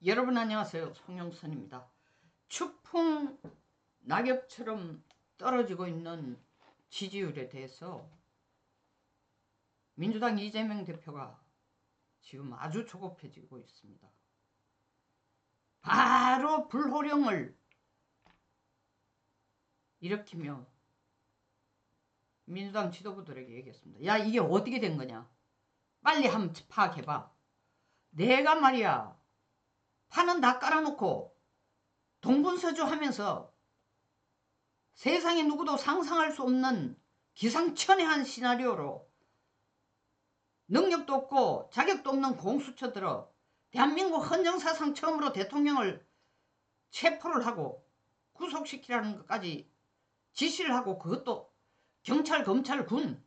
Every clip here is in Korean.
여러분 안녕하세요. 송영선입니다. 추풍 낙엽처럼 떨어지고 있는 지지율에 대해서 민주당 이재명 대표가 지금 아주 조급해지고 있습니다. 바로 불호령을 일으키며 민주당 지도부들에게 얘기했습니다. 야, 이게 어떻게 된 거냐? 빨리 한번 파악해봐. 내가 말이야 판은 다 깔아놓고 동분서주 하면서 세상에 누구도 상상할 수 없는 기상천외한 시나리오로 능력도 없고 자격도 없는 공수처 들어 대한민국 헌정사상 처음으로 대통령을 체포를 하고 구속시키라는 것까지 지시를 하고, 그것도 경찰, 검찰, 군,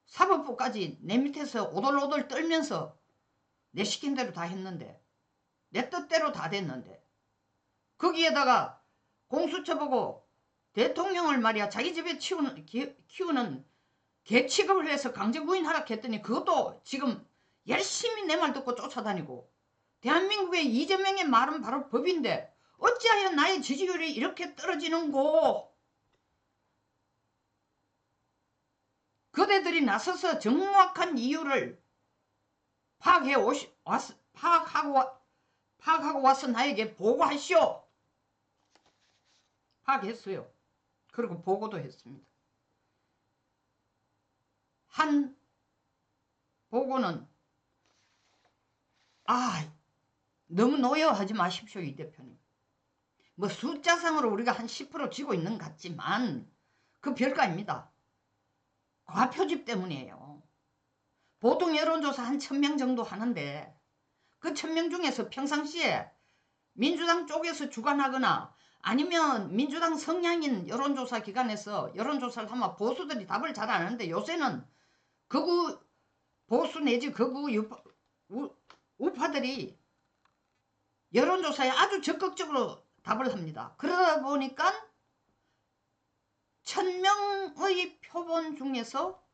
사법부까지 내 밑에서 오돌오돌 떨면서 내 시킨 대로 다 했는데, 내 뜻대로 다 됐는데, 거기에다가 공수처 보고 대통령을 말이야 자기 집에 키우는 개 취급을 해서 강제 구인하라 했더니 그것도 지금 열심히 내 말 듣고 쫓아다니고, 대한민국의 이재명의 말은 바로 법인데 어찌하여 나의 지지율이 이렇게 떨어지는고. 그대들이 나서서 정확한 이유를 파악하고 와서 나에게 보고하시오. 파악했어요. 그리고 보고도 했습니다. 한 보고는 너무 노여워하지 마십시오. 이 대표님, 뭐 숫자상으로 우리가 한 10% 지고 있는 것 같지만 그 별거 아닙니다. 과표집 때문이에요. 보통 여론조사 한 1000명 정도 하는데 그 1000명 중에서 평상시에 민주당 쪽에서 주관하거나 아니면 민주당 성향인 여론조사 기관에서 여론조사를 하면 보수들이 답을 잘 안 하는데, 요새는 극우 보수 내지 극우 우파들이 여론조사에 아주 적극적으로 답을 합니다. 그러다 보니까 1000명의 표본 중에서,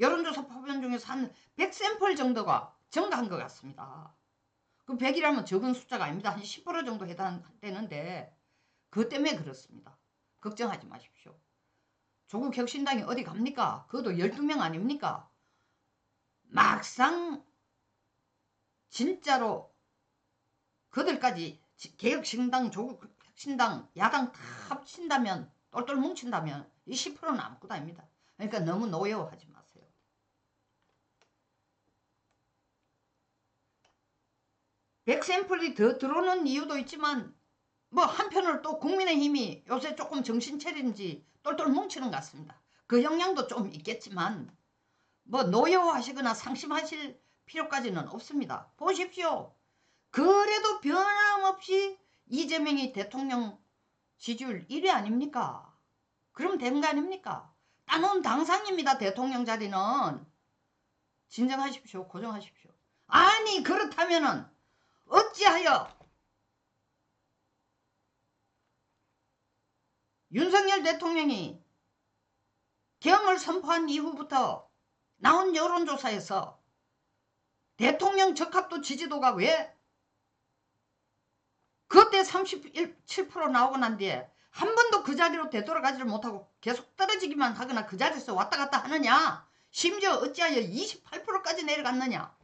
여론조사 표본 중에서 한 100샘플 정도가 정답한 것 같습니다. 그 100이라면 적은 숫자가 아닙니다. 한 10% 정도 해당되는데 그것 때문에 그렇습니다. 걱정하지 마십시오. 조국 혁신당이 어디 갑니까? 그것도 12명 아닙니까? 막상 진짜로 그들까지 개혁신당, 조국 혁신당, 야당 다 합친다면, 똘똘 뭉친다면 이 10%는 아무것도 아닙니다. 그러니까 너무 노여워하지 마세요. 백샘플이 더 들어오는 이유도 있지만 뭐 한편으로 또 국민의힘이 요새 조금 정신 차린지 똘똘 뭉치는 것 같습니다. 그 영향도 좀 있겠지만 뭐 노여워하시거나 상심하실 필요까지는 없습니다. 보십시오. 그래도 변함없이 이재명이 대통령 지지율 1위 아닙니까? 그럼 된 거 아닙니까? 따놓은 당상입니다. 대통령 자리는. 진정하십시오. 고정하십시오. 아니 그렇다면은 어찌하여 윤석열 대통령이 경을 선포한 이후부터 나온 여론조사에서 대통령 적합도 지지도가 왜 그때 37% 나오고 난 뒤에 한 번도 그 자리로 되돌아가지를 못하고 계속 떨어지기만 하거나 그 자리에서 왔다 갔다 하느냐? 심지어 어찌하여 28%까지 내려갔느냐?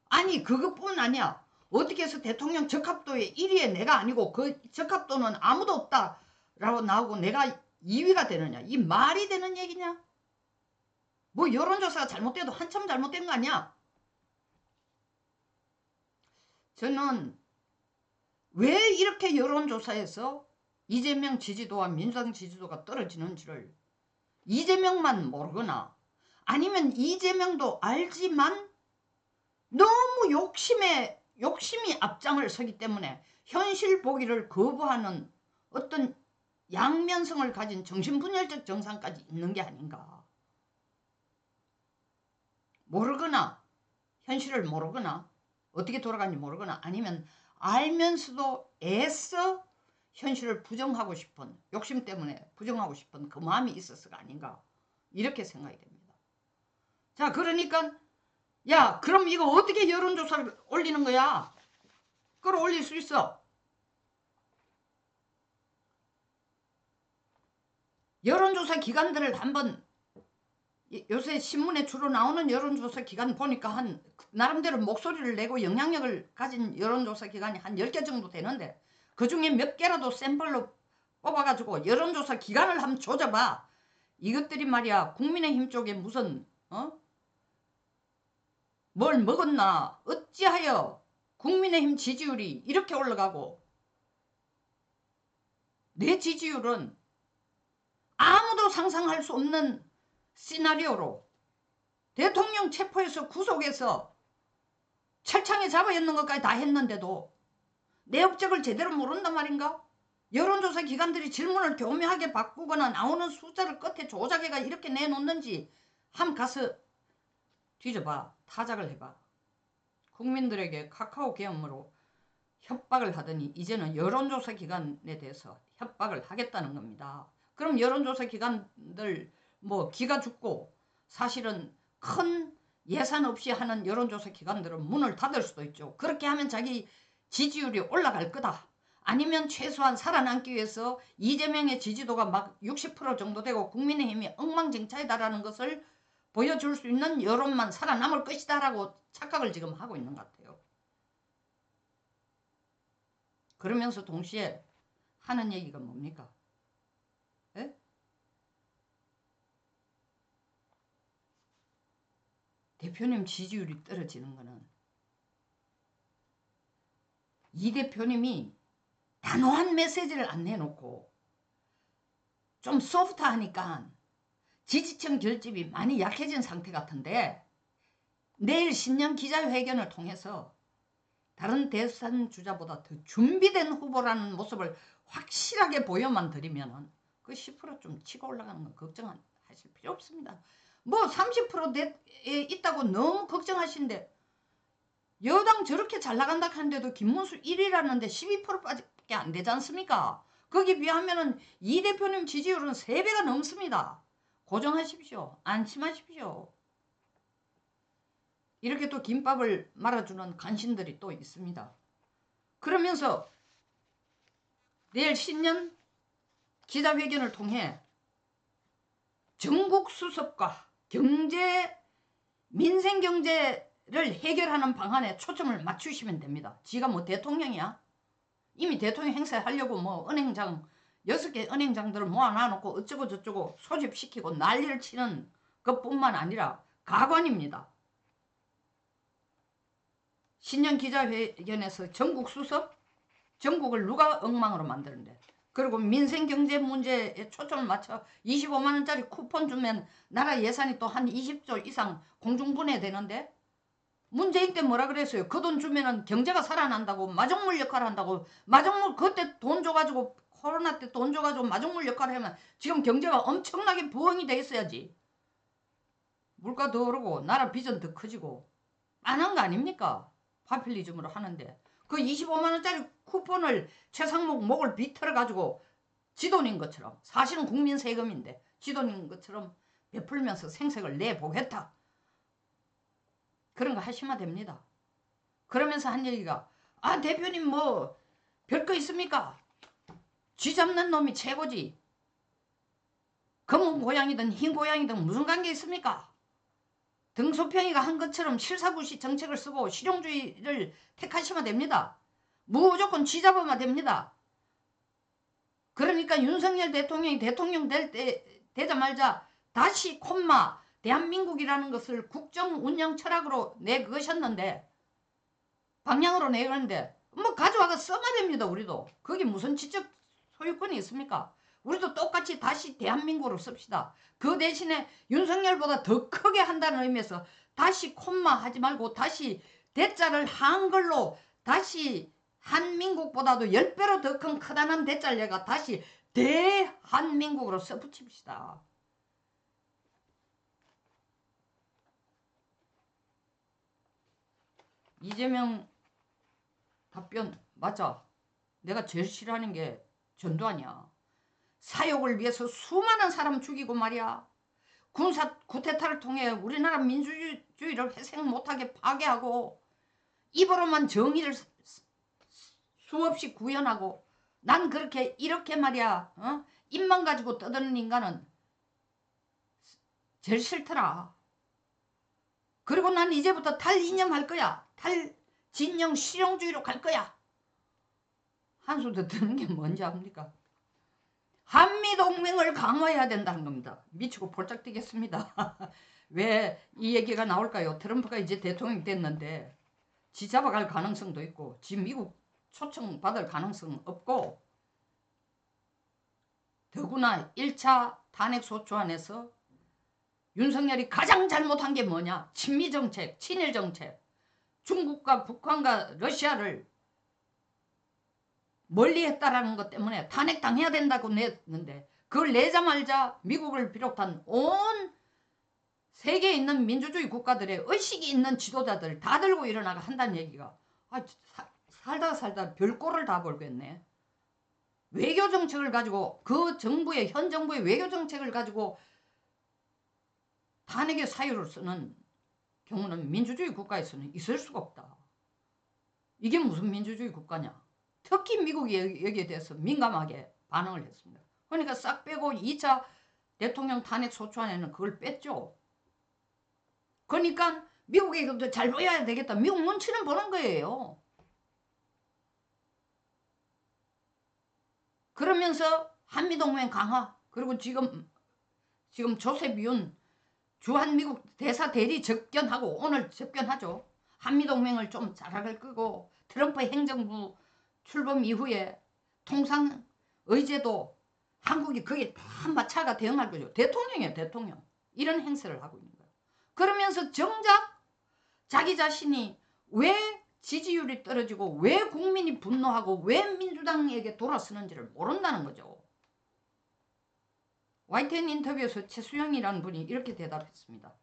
아니 그것뿐 아니야. 어떻게 해서 대통령 적합도의 1위에 내가 아니고 그 적합도는 아무도 없다라고 나오고 내가 2위가 되느냐? 이 말이 되는 얘기냐? 뭐 여론조사가 잘못돼도 한참 잘못된 거 아니야? 저는 왜 이렇게 여론조사에서 이재명 지지도와 민주당 지지도가 떨어지는지를 이재명만 모르거나 아니면 이재명도 알지만 너무 욕심이 앞장을 서기 때문에 현실 보기를 거부하는 어떤 양면성을 가진 정신분열적 정상까지 있는 게 아닌가. 모르거나 현실을 모르거나 어떻게 돌아가는지 모르거나 아니면 알면서도 애써 현실을 부정하고 싶은, 욕심 때문에 부정하고 싶은 그 마음이 있어서가 아닌가, 이렇게 생각이 됩니다. 자, 그러니까 야 그럼 이거 어떻게 여론조사를 올리는 거야? 끌어올릴 수 있어. 여론조사 기관들을 한번 요새 신문에 주로 나오는 여론조사 기관 보니까 한 나름대로 목소리를 내고 영향력을 가진 여론조사 기관이 한 10개 정도 되는데 그중에 몇 개라도 샘플로 뽑아가지고 여론조사 기관을 한번 조져봐. 이것들이 말이야 국민의힘 쪽에 무슨 뭘 먹었나 어찌하여 국민의힘 지지율이 이렇게 올라가고 내 지지율은 아무도 상상할 수 없는 시나리오로 대통령 체포해서 구속해서 철창에 잡아였는 것까지 다 했는데도 내 업적을 제대로 모른단 말인가? 여론조사 기관들이 질문을 교묘하게 바꾸거나 나오는 숫자를 끝에 조작해가 이렇게 내놓는지 한번 가서 뒤져봐. 타작을 해봐. 국민들에게 카카오 계엄으로 협박을 하더니 이제는 여론조사 기관에 대해서 협박을 하겠다는 겁니다. 그럼 여론조사 기관들 뭐 기가 죽고 사실은 큰 예산 없이 하는 여론조사 기관들은 문을 닫을 수도 있죠. 그렇게 하면 자기 지지율이 올라갈 거다. 아니면 최소한 살아남기 위해서 이재명의 지지도가 막 60% 정도 되고 국민의힘이 엉망진창이다라는 것을 보여줄 수 있는 여론만 살아남을 것이다 라고 착각을 지금 하고 있는 것 같아요. 그러면서 동시에 하는 얘기가 뭡니까? 에? 대표님 지지율이 떨어지는 거는 이 대표님이 단호한 메시지를 안 내놓고 좀 소프트하니까 지지층 결집이 많이 약해진 상태 같은데 내일 신년 기자회견을 통해서 다른 대선 주자보다 더 준비된 후보라는 모습을 확실하게 보여만 드리면 그 10% 좀 치고 올라가는 건 걱정하실 필요 없습니다. 뭐 30%에 있다고 너무 걱정하시는데 여당 저렇게 잘 나간다 하는데도 김문수 1위라는데 12%밖에 안 되지 않습니까? 거기 비하면 이 대표님 지지율은 3배가 넘습니다. 고정하십시오. 안심하십시오. 이렇게 또 김밥을 말아주는 간신들이 또 있습니다. 그러면서 내일 신년 기자회견을 통해 전국 수습과 경제, 민생 경제를 해결하는 방안에 초점을 맞추시면 됩니다. 지가 뭐 대통령이야? 이미 대통령 행세하려고 뭐 은행장 6개 은행장들을 모아놔놓고 어쩌고 저쩌고 소집시키고 난리를 치는 것뿐만 아니라 가관입니다. 신년 기자회견에서 전국 수습, 전국을 누가 엉망으로 만드는데 그리고 민생 경제 문제에 초점을 맞춰 25만원짜리 쿠폰 주면 나라 예산이 또 한 20조 이상 공중분해되는데 문재인 때 뭐라 그랬어요? 그 돈 주면은 경제가 살아난다고 마중물 역할을 한다고 마중물 그때 돈 줘가지고 코로나 때 돈 줘가지고 마중물 역할을 하면 지금 경제가 엄청나게 부흥이 돼 있어야지. 물가 더 오르고 나라 빚은 더 커지고 안 거 아닙니까? 파퓰리즘으로 하는데 그 25만원짜리 쿠폰을 최상목 목을 비틀어 가지고 지돈인 것처럼 사실은 국민 세금인데 지돈인 것처럼 베풀면서 생색을 내보겠다. 그런 거 하시면 됩니다. 그러면서 한 얘기가 아 대표님 뭐 별거 있습니까? 쥐 잡는 놈이 최고지. 검은 고양이든 흰 고양이든 무슨 관계 있습니까? 등소평이가 한 것처럼 실사구시 정책을 쓰고 실용주의를 택하시면 됩니다. 무조건 쥐 잡으면 됩니다. 그러니까 윤석열 대통령이 대통령 되자마자 다시 콤마 대한민국이라는 것을 국정 운영 철학으로 내것이었는데 방향으로 내건데 뭐 가져와가 써면 됩니다. 우리도. 거기 무슨 지적 소유권이 있습니까? 우리도 똑같이 다시 대한민국으로 씁시다. 그 대신에 윤석열보다 더 크게 한다는 의미에서 다시 콤마 하지 말고 다시 대자를 한글로 다시 한민국보다도 10배로 더 큰 크다는 대자를 내가 다시 대한민국으로 써붙입시다. 이재명 답변 맞아. 내가 제일 싫어하는 게 전두환이야. 사욕을 위해서 수많은 사람 죽이고 말이야. 군사 쿠데타를 통해 우리나라 민주주의를 회생 못하게 파괴하고 입으로만 정의를 수없이 구현하고 난 그렇게 이렇게 말이야 입만 가지고 떠드는 인간은 제일 싫더라. 그리고 난 이제부터 탈이념할 거야. 탈진영 실용주의로 갈 거야. 한수 더 드는 게 뭔지 압니까? 한미동맹을 강화해야 된다는 겁니다. 미치고 볼짝 뛰겠습니다. 왜 이 얘기가 나올까요? 트럼프가 이제 대통령이 됐는데 지 잡아갈 가능성도 있고 지 미국 초청받을 가능성은 없고 더구나 1차 탄핵소추안에서 윤석열이 가장 잘못한 게 뭐냐? 친미정책, 친일정책, 중국과 북한과 러시아를 멀리했다라는 것 때문에 탄핵당해야 된다고 냈는데 그걸 내자마자 미국을 비롯한 온 세계에 있는 민주주의 국가들의 의식이 있는 지도자들 다 들고 일어나가 한다는 얘기가 살다 별꼴을 다 벌겠네. 외교정책을 가지고 그 정부의 현 정부의 외교정책을 가지고 탄핵의 사유를 쓰는 경우는 민주주의 국가에서는 있을 수가 없다. 이게 무슨 민주주의 국가냐. 특히 미국이 여기에 대해서 민감하게 반응을 했습니다. 그러니까 싹 빼고 2차 대통령 탄핵 소추안에는 그걸 뺐죠. 그러니까 미국에 잘 보여야 되겠다. 미국 눈치는 보는 거예요. 그러면서 한미동맹 강화 그리고 지금 조셉 윤 주한미국 대사 대리 접견하고 오늘 접견하죠. 한미동맹을 좀 자락을 끄고 트럼프 행정부 출범 이후에 통상 의제도 한국이 거기에 다 마차가 대응할 거죠. 대통령이에요. 대통령. 이런 행세를 하고 있는 거예요. 그러면서 정작 자기 자신이 왜 지지율이 떨어지고 왜 국민이 분노하고 왜 민주당에게 돌아서는지를 모른다는 거죠. YTN 인터뷰에서 최수영이라는 분이 이렇게 대답했습니다.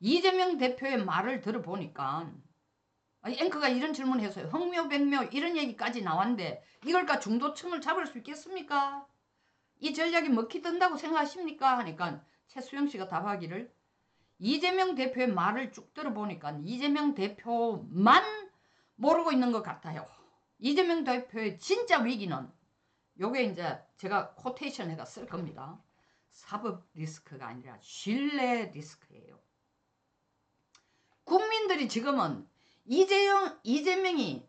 이재명 대표의 말을 들어보니까 앵커가 이런 질문을 했어요. 흥묘백묘 이런 얘기까지 나왔는데 이걸까 중도층을 잡을 수 있겠습니까? 이 전략이 먹히든다고 생각하십니까? 하니까 최수영 씨가 답하기를 이재명 대표의 말을 쭉 들어보니까 이재명 대표만 모르고 있는 것 같아요. 이재명 대표의 진짜 위기는 요게 이제 제가 코테이션 해가 쓸 겁니다. 사법 리스크가 아니라 신뢰 리스크예요. 국민들이 지금은 이재명이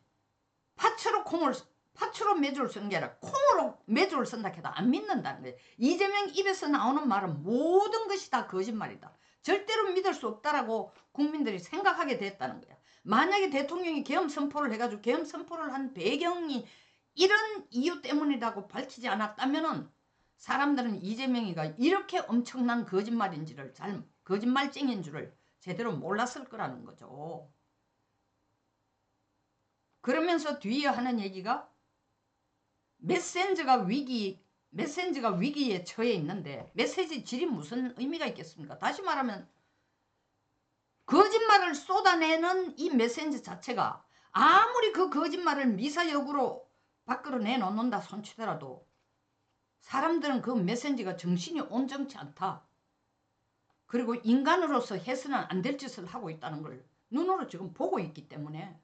팥으로 매주를 쓰는 게 아니라 콩으로 매주를 쓴다 해도 안 믿는다는 거예요. 이재명 입에서 나오는 말은 모든 것이 다 거짓말이다. 절대로 믿을 수 없다라고 국민들이 생각하게 됐다는 거야. 만약에 대통령이 계엄 선포를 해가지고 계엄 선포를 한 배경이 이런 이유 때문이라고 밝히지 않았다면은 사람들은 이재명이가 이렇게 엄청난 거짓말인지를 거짓말쟁이인 줄을 제대로 몰랐을 거라는 거죠. 그러면서 뒤에 하는 얘기가 메신저가 위기에 처해 있는데 메시지 질이 무슨 의미가 있겠습니까? 다시 말하면 거짓말을 쏟아내는 이 메신저 자체가 아무리 그 거짓말을 미사역으로 밖으로 내놓는다 손치더라도 사람들은 그 메신저가 정신이 온전치 않다. 그리고 인간으로서 해서는 안 될 짓을 하고 있다는 걸 눈으로 지금 보고 있기 때문에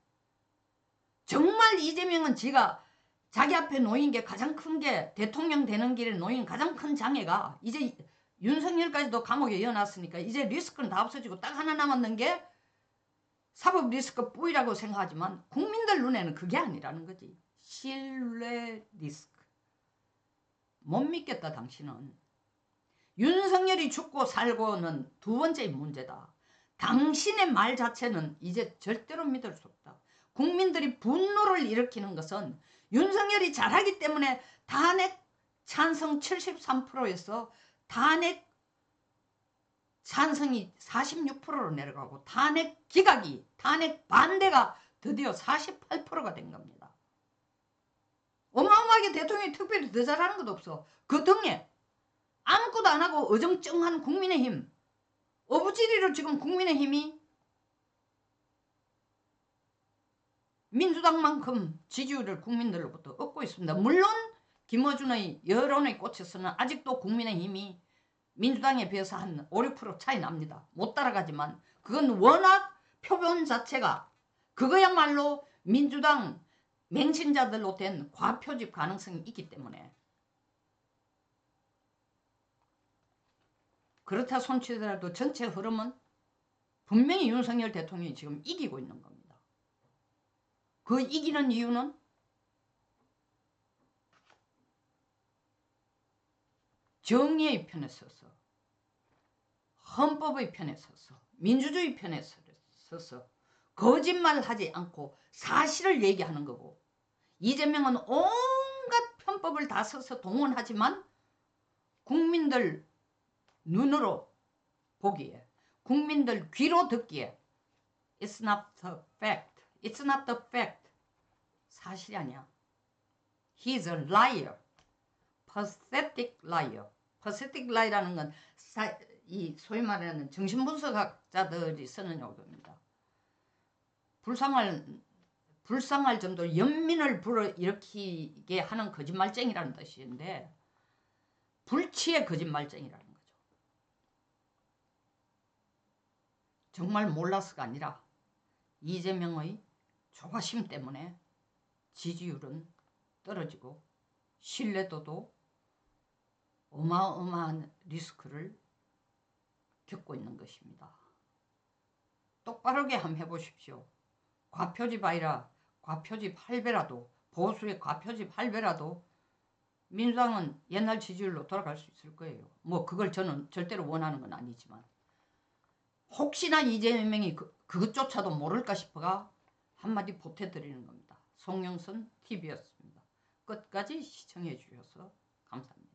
정말 이재명은 지가 자기 앞에 놓인 게 가장 큰 게 대통령 되는 길에 놓인 가장 큰 장애가 이제 윤석열까지도 감옥에 이어놨으니까 이제 리스크는 다 없어지고 딱 하나 남았는 게 사법 리스크 뿌이라고 생각하지만 국민들 눈에는 그게 아니라는 거지. 신뢰 리스크. 못 믿겠다 당신은. 윤석열이 죽고 살고는 두 번째 문제다. 당신의 말 자체는 이제 절대로 믿을 수 없다. 국민들이 분노를 일으키는 것은 윤석열이 잘하기 때문에 탄핵 찬성 73%에서 탄핵 찬성이 46%로 내려가고 탄핵 기각이 탄핵 반대가 드디어 48%가 된 겁니다. 어마어마하게 대통령이 특별히 더 잘하는 것도 없어. 그 등에 아무것도 안 하고 어정쩡한 국민의힘 어부지리로 지금 국민의힘이 민주당만큼 지지율을 국민들로부터 얻고 있습니다. 물론 김어준의 여론의 꽃에서는 아직도 국민의힘이 민주당에 비해서 한 5, 6% 차이 납니다. 못 따라가지만 그건 워낙 표본 자체가 그거야말로 민주당 맹신자들로 된 과표집 가능성이 있기 때문에 그렇다 손치더라도 전체 흐름은 분명히 윤석열 대통령이 지금 이기고 있는 겁니다. 그 이기는 이유는 정의의 편에 서서 헌법의 편에 서서 민주주의 편에 서서 거짓말하지 않고 사실을 얘기하는 거고 이재명은 온갖 편법을 다 써서 동원하지만 국민들 눈으로 보기에 국민들 귀로 듣기에 It's not the fact. It's not the fact. 사실이 아니야. He's a liar. Pathetic liar. Pathetic lie라는 건 이 소위 말하는 정신분석학자들이 쓰는 용어입니다. 불쌍할 정도로 연민을 불어일으키게 하는 거짓말쟁이라는 뜻인데 불치의 거짓말쟁이라는 거죠. 정말 몰라서가 아니라 이재명의 조바심 때문에 지지율은 떨어지고 신뢰도도 어마어마한 리스크를 겪고 있는 것입니다. 똑바르게 한번 해보십시오. 과표집 아니라 과표집 할배라도 보수의 과표집 할배라도 민주당은 옛날 지지율로 돌아갈 수 있을 거예요. 뭐 그걸 저는 절대로 원하는 건 아니지만 혹시나 이재명이 그것조차도 모를까 싶어가 한마디 보태드리는 겁니다. 송영선 TV였습니다. 끝까지 시청해 주셔서 감사합니다.